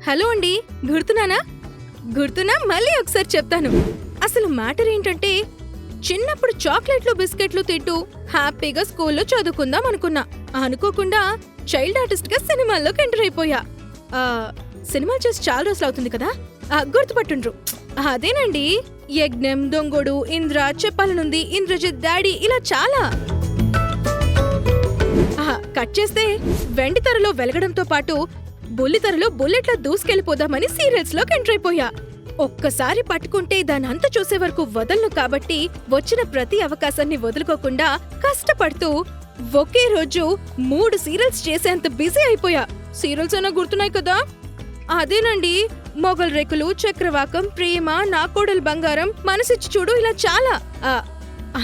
Hello అండి, గుర్తున్నానా? గుర్తున్నా మళ్ళీ ఒకసారి చెప్తాను. అసలు మ్యాటర్ ఏంటంటే, చిన్నప్పుడు చాక్లెట్లు బిస్కెట్లు తింటూ హ్యాపీగా స్కూల్లో చదువుకుందాం అనుకున్నా. అనుకోకుండా చైల్డ్ ఆర్టిస్ట్ గా సినిమాల్లోకి ఎంటర్ అయిపోయా. సినిమాలు చేసి చాలా రోజులు అవుతుంది కదా, గుర్తుపట్టుండ్రు. అదేనండి, యజ్ఞం, దొంగోడు, ఇంద్ర, చెప్పాలనుంది, ఇంద్రజిత్, డాడీ, ఇలా చాలా. కట్ చేస్తే వెండి తెరలో వెలగడంతో పాటు బుల్లితెరలో బుల్లెట్లా దూసుకెళ్లిపోదామని సీరియల్స్ లోకి ఎంటర్ అయిపోయా. ఒక్కసారి పట్టుకుంటే దానంతా చూసే వరకు వదలను కాబట్టి వచ్చిన ప్రతి అవకాశాన్ని వదులుకోకుండా కష్టపడుతూ ఒకే రోజు 3 సీరియల్స్ చేసేంత బిజీ అయిపోయా. సీరియల్స్ అయినా గుర్తున్నాయి కదా? అదేనండి, మొగల్ రేకులు, చక్రవాకం, ప్రేమ, నా కోడలు బంగారం, మనసిచ్చి చూడు, ఇలా చాలా.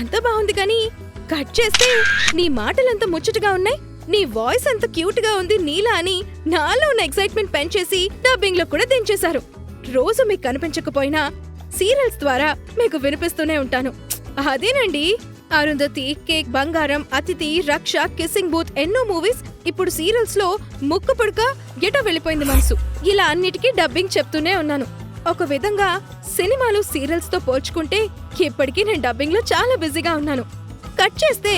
అంత బాగుంది కానీ కట్ చేస్తే నీ మాటలంత ముచ్చటగా ఉన్నాయి, నీ వాయిస్ అంత క్యూట్ గా ఉంది నీలా అని నాలో ఉన్న ఎక్సైట్మెంట్ పెంచేసి డబ్బింగ్ లో కూడా దించేశారు. రోజు మీకు కనిపించకపోయినా సీరియల్స్ ద్వారా మీకు వినిపిస్తూనే ఉంటాను. అదేనండి, అరుంధతి, కేక్, బంగారం, అతిథి, రక్ష, కిస్సింగ్ బూత్, ఎన్నో మూవీస్. ఇప్పుడు సీరియల్స్ లో ముక్కు పుడక ఎటో వెళ్ళిపోయింది మనసు. ఇలా అన్నిటికీ డబ్బింగ్ చెప్తూనే ఉన్నాను. ఒక విధంగా సినిమాలు సీరియల్స్ తో పోల్చుకుంటే ఇప్పటికీ నేను డబ్బింగ్ లో చాలా బిజీగా ఉన్నాను. కట్ చేస్తే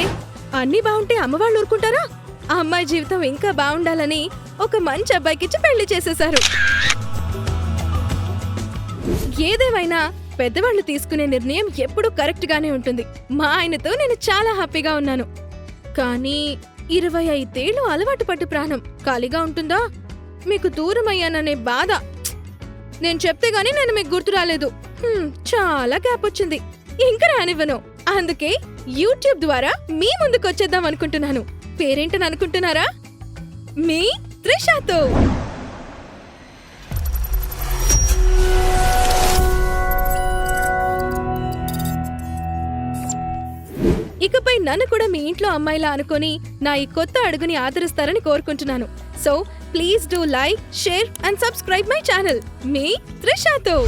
అన్ని బాగుంటే అమ్మవాళ్ళు ఊరుకుంటారా? ఆ అమ్మాయి జీవితం ఇంకా బాగుండాలని ఒక మంచి అబ్బాయికిచ్చి పెళ్లి చేసేశారు. ఏదేమైనా పెద్దవాళ్లు తీసుకునే నిర్ణయం ఎప్పుడూ కరెక్ట్ గానే ఉంటుంది. మా ఆయనతో నేను చాలా హ్యాపీగా ఉన్నాను. కానీ 25 ఏళ్లు అలవాటు పట్టు ప్రాణం ఖాళీగా ఉంటుందా? మీకు దూరం అయ్యాననే బాధ. నేను చెప్తే గానీ నేను మీకు గుర్తు రాలేదు. చాలా గ్యాప్ వచ్చింది, ఇంకా రానివ్వను. అందుకే యూట్యూబ్ ద్వారా మీ ముందుకు వచ్చేద్దాం అనుకుంటున్నాను. పేరేంటని అనుకుంటున్నారా? మీ త్రిషాతో. ఇకపై నన్ను కూడా మీ ఇంట్లో అమ్మాయిలా అనుకొని నా ఈ కొత్త అడుగుని ఆదరిస్తారని కోరుకుంటున్నాను. So please do like, share and subscribe my channel మీ త్రిషాతో.